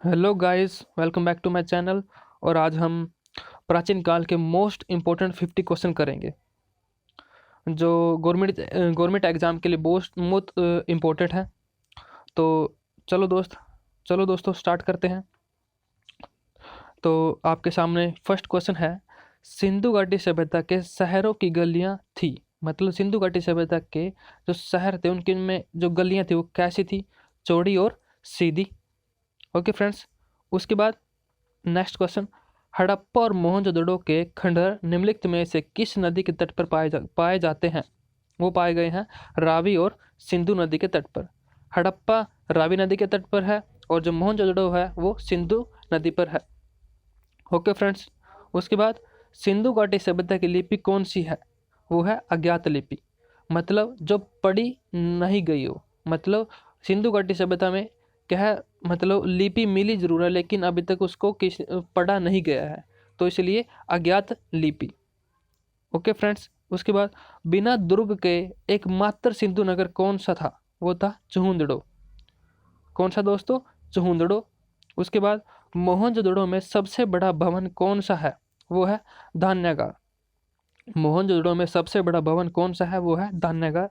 Hello guys, welcome back to my channel. और आज हम प्राचीन काल के मोस्ट इम्पोर्टेंट 50 क्वेश्चन करेंगे जो गवर्नमेंट एग्ज़ाम के लिए मोस्ट मोस्ट इम्पोर्टेंट है। तो चलो दोस्तों स्टार्ट करते हैं। तो आपके सामने फर्स्ट क्वेश्चन है, सिंधु घाटी सभ्यता के शहरों की गलियां थी। मतलब सिंधु घाटी सभ्यता के जो शहर थे उनके में जो गलियां थी वो कैसी थी, चौड़ी और सीधी। Okay friends. उसके बाद नेक्स्ट क्वेश्चन, हड़प्पा और मोहनजोदड़ो के खंडहर निम्नलिखित में से किस नदी के तट पर पाए जाते हैं। वो पाए गए हैं रावी और सिंधु नदी के तट पर। हड़प्पा रावी नदी के तट पर है और जो मोहनजोदड़ो है वो सिंधु नदी पर है। Okay friends. उसके बाद सिंधु घाटी सभ्यता की लिपि कौन सी है, वो है अज्ञात लिपि। मतलब जो पढ़ी नहीं गई हो। मतलब सिंधु घाटी सभ्यता में क्या है, मतलब लिपि मिली जरूर है लेकिन अभी तक उसको पढ़ा नहीं गया है, तो इसलिए अज्ञात लिपि। Okay friends. उसके बाद बिना दुर्ग के एकमात्र सिंधु नगर कौन सा था, वो था चुहुंदड़ो। कौन सा दोस्तों, चुहुंदड़ो। उसके बाद मोहनजोदड़ो में सबसे बड़ा भवन कौन सा है, वो है धान्यागार। मोहनजोदड़ो में सबसे बड़ा भवन कौन सा है, वो है धान्यागार।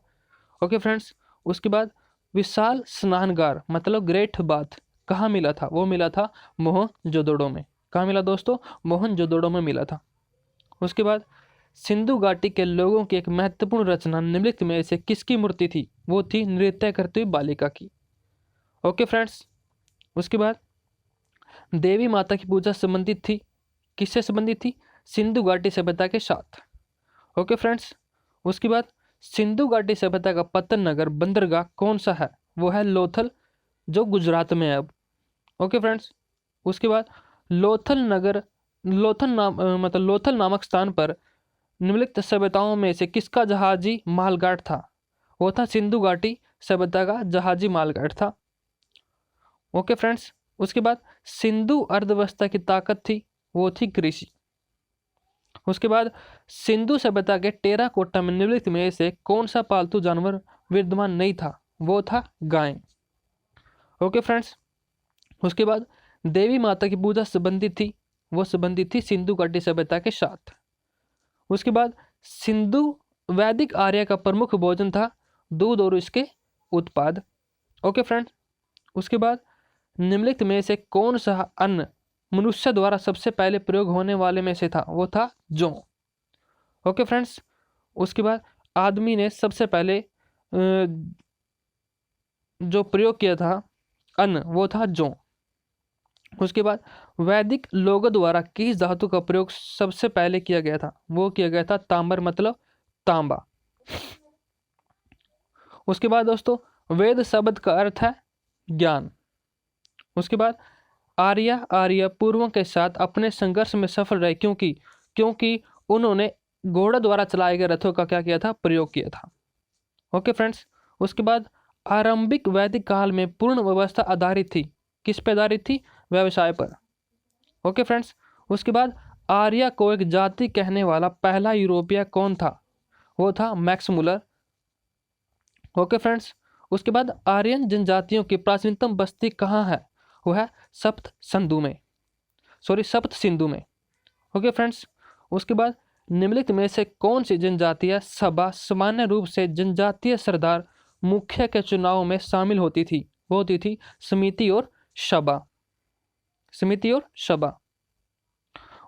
Okay friends. उसके बाद विशाल स्नानगार मतलब ग्रेट बाथ कहाँ मिला था, वो मिला था मोहनजोदड़ो में। कहाँ मिला दोस्तों, मोहनजोदड़ो में मिला था। उसके बाद सिंधु घाटी के लोगों की एक महत्वपूर्ण रचना निम्नलिखित में से किसकी मूर्ति थी, वो थी नृत्य करती हुई बालिका की। Okay friends. उसके बाद देवी माता की पूजा संबंधित थी, किससे संबंधित थी, सिंधु घाटी सभ्यता के साथ। Okay friends. उसके बाद सिंधु घाटी सभ्यता का पतन नगर बंदरगाह कौन सा है, वो है लोथल, जो गुजरात में है अब। Okay friends. उसके बाद लोथल नगर मतलब लोथल नामक स्थान पर निम्नलिखित सभ्यताओं में से किसका जहाजी मालगाड़ था, वो था सिंधु घाटी सभ्यता का जहाजी मालगाड़ था। Okay friends. उसके बाद सिंधु अर्थव्यवस्था की ताकत थी, वो थी कृषि। उसके बाद सिंधु सभ्यता के टेराकोटा में निम्नलिखित में से कौन सा पालतू जानवर विद्यमान नहीं था, वो था गाय। Okay friends. उसके बाद देवी माता की पूजा संबंधित थी, वो संबंधित थी सिंधु घाटी सभ्यता के साथ। उसके बाद सिंधु वैदिक आर्य का प्रमुख भोजन था दूध और इसके उत्पाद। Okay friends. उसके बाद निम्नलिखित में से कौन सा अन्न मनुष्य द्वारा सबसे पहले प्रयोग होने वाले में से था, वो था जौ। Okay friends. उसके बाद आदमी ने सबसे पहले जो प्रयोग किया था अन्न, वो था जौ। उसके बाद वैदिक लोगों द्वारा किस धातु का प्रयोग सबसे पहले किया गया था, वो किया गया था तांबर मतलब तांबा। उसके बाद दोस्तों वेद शब्द का अर्थ है ज्ञान। उसके बाद आर्य पूर्वों के साथ अपने संघर्ष में सफल रहे, क्योंकि उन्होंने घोड़ों द्वारा चलाए गए रथों का क्या किया था, प्रयोग किया था। Okay friends. उसके बाद आरंभिक वैदिक काल में पूर्ण व्यवस्था आधारित थी, किस पे आधारित थी, व्यवसाय पर। Okay friends. उसके बाद आर्य को एक जाति कहने वाला पहला यूरोपीय कौन था, वो था मैक्स मुलर। Okay friends. उसके बाद आर्यन जनजातियों की प्राचीनतम बस्ती कहाँ है, वो है सप्त सिंधु में। Okay friends. उसके बाद निम्नलिखित में से कौन सी जनजातीय सभा सामान्य रूप से जनजातीय सरदार मुखिया के चुनाव में शामिल होती थी, वो होती थी समिति और सभा।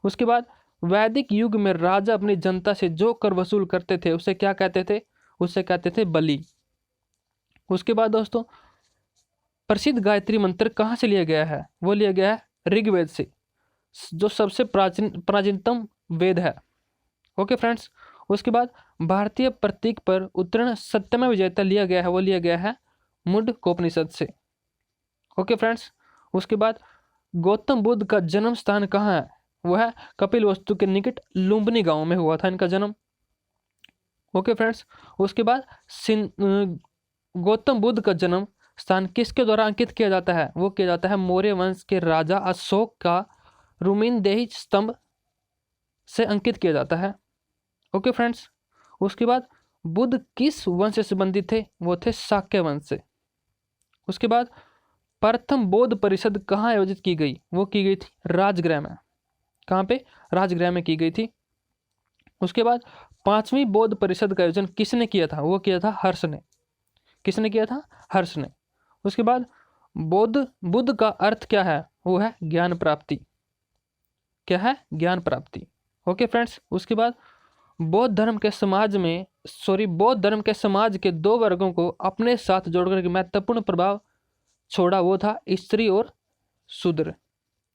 उसके बाद वैदिक युग में राजा अपनी जनता से जो कर वसूल करते थे उसे क्या कहते थे, उसे कहते थे बलि। उसके बाद दोस्तों प्रसिद्ध गायत्री मंत्र कहाँ से लिया गया है, वो लिया गया है ऋग्वेद से, जो सबसे प्राचीनतम वेद है। Okay friends. उसके बाद भारतीय प्रतीक पर उत्तीर्ण सत्यमेव विजेता लिया गया है, वो लिया गया है मुंडकोपनिषद से। Okay friends. उसके बाद गौतम बुद्ध का जन्म स्थान कहाँ है, वो है कपिल वस्तु के निकट लुम्बिनी गांव में हुआ था इनका जन्म। Okay friends. उसके बाद गौतम बुद्ध का जन्म स्थान किसके द्वारा अंकित किया जाता है, वो किया जाता है मौर्य वंश के राजा अशोक का रुमिनदेही स्तंभ से अंकित किया जाता है। Okay friends. उसके बाद बुद्ध किस वंश से संबंधित थे, वो थे शाक्य वंश से। उसके बाद प्रथम बौद्ध परिषद कहाँ आयोजित की गई? वो की गई थी राजगृह में। कहाँ पे? राजगृह में की गई थी। उसके बाद 5वीं बौद्ध परिषद का आयोजन किसने किया था? वो किया था हर्ष ने। किसने किया था? हर्ष ने। उसके बाद बुद्ध का अर्थ क्या है? वो है ज्ञान प्राप्ति। क्या है? ज्ञान प्राप्ति। Okay friends. उसके बाद बौद्ध धर्म के समाज के 2 वर्गों को अपने साथ जोड़कर के महत्वपूर्ण प्रभाव छोड़ा, वो था स्त्री और शूद्र।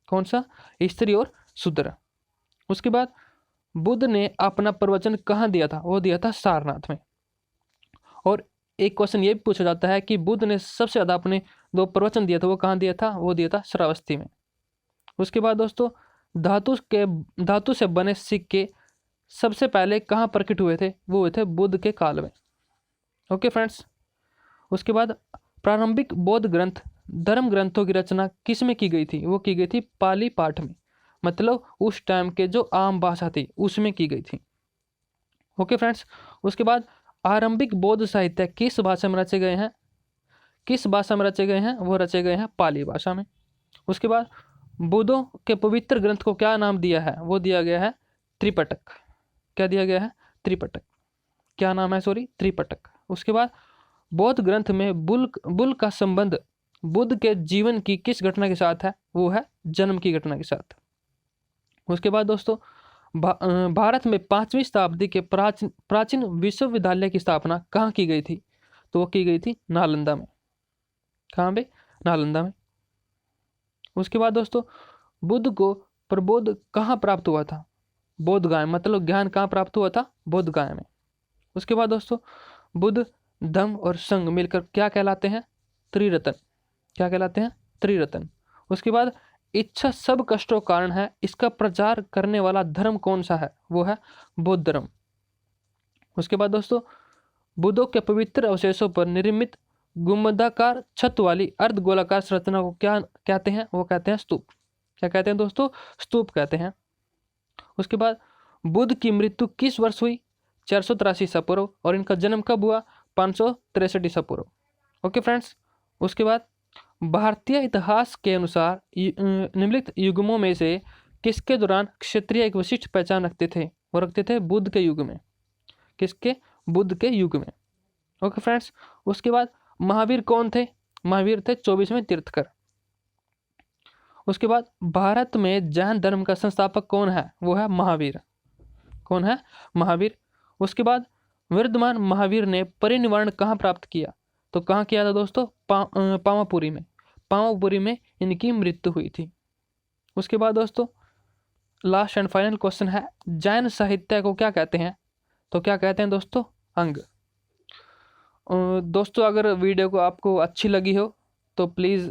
कौन सा? स्त्री और शूद्र। उसके बाद बुद्ध ने अपना प्रवचन कहाँ दिया था? वो दिया था सारनाथ में। और एक क्वेश्चन ये भी पूछा जाता है कि बुद्ध ने सबसे ज़्यादा अपने 2 प्रवचन दिया था, वो कहाँ दिया था? वो दिया था श्रावस्ती में। उसके बाद दोस्तों धातु से बने सिक्के सबसे पहले कहाँ प्रकट हुए थे? वो हुए थे बुद्ध के काल में। Okay friends. उसके बाद प्रारंभिक बौद्ध ग्रंथ धर्म ग्रंथों की रचना किस में की गई थी? वो की गई थी पाली पाठ में, मतलब उस टाइम के जो आम भाषा थी उसमें की गई थी। Okay friends. उसके बाद आरंभिक बौद्ध साहित्य किस भाषा में रचे गए हैं? किस भाषा में रचे गए हैं? वो रचे गए हैं पाली भाषा में। उसके बाद बुद्धों के पवित्र ग्रंथ को क्या नाम दिया है? वो दिया गया है त्रिपिटक। क्या दिया गया है? त्रिपिटक। क्या नाम है? सॉरी, त्रिपिटक। उसके बाद बौद्ध ग्रंथ में बुल का संबंध बुद्ध के जीवन की किस घटना के साथ है? वो है जन्म की घटना के साथ। उसके बाद दोस्तों भारत में 5वीं शताब्दी के प्राचीन विश्वविद्यालय की स्थापना कहाँ की गई थी? तो वो की गई थी नालंदा में। कहाँ पे? नालंदा में। उसके बाद दोस्तों बुद्ध को प्रबोध कहाँ प्राप्त हुआ था? बोधगया, मतलब ज्ञान कहाँ प्राप्त हुआ था? बोधगया में। उसके बाद दोस्तों बुद्ध, धम्म और संघ मिलकर क्या कहलाते हैं? त्रिरत्न। क्या कहलाते हैं? त्रिरत्न। उसके बाद इच्छा सब कष्टों का कारण है, इसका प्रचार करने वाला धर्म कौन सा है? वो है बौद्ध धर्म। उसके बाद दोस्तों बुद्धों के पवित्र अवशेषों पर निर्मित गुंबदाकार छत वाली अर्धगोलाकार संरचना को क्या कहते हैं? वो कहते हैं स्तूप। क्या कहते हैं दोस्तों? स्तूप कहते हैं। उसके बाद बुद्ध की मृत्यु किस वर्ष हुई? 483 ईसा पूर्व। और इनका जन्म कब हुआ? 563 ईसा पूर्व। Okay friends. उसके बाद भारतीय इतिहास के अनुसार निम्नलिखित युगों में से किसके दौरान क्षत्रिय एक विशिष्ट पहचान रखते थे? वो रखते थे बुद्ध के युग में। किसके? बुद्ध के युग में। Okay friends. उसके बाद महावीर कौन थे? महावीर थे 24वें तीर्थकर। उसके बाद भारत में जैन धर्म का संस्थापक कौन है? वो है महावीर। कौन है? महावीर। उसके बाद वर्धमान महावीर ने परिनिर्वाण कहाँ प्राप्त किया? तो कहाँ किया था दोस्तों? पावापुरी में। पावापुरी में इनकी मृत्यु हुई थी। उसके बाद दोस्तों लास्ट एंड फाइनल क्वेश्चन है, जैन साहित्य को क्या कहते हैं? तो क्या कहते हैं दोस्तों? अंग। दोस्तों अगर वीडियो को आपको अच्छी लगी हो तो प्लीज़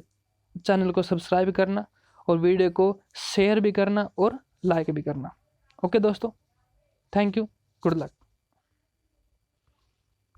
चैनल को सब्सक्राइब करना और वीडियो को शेयर भी करना और लाइक भी करना। ओके दोस्तों, थैंक यू, गुड लक।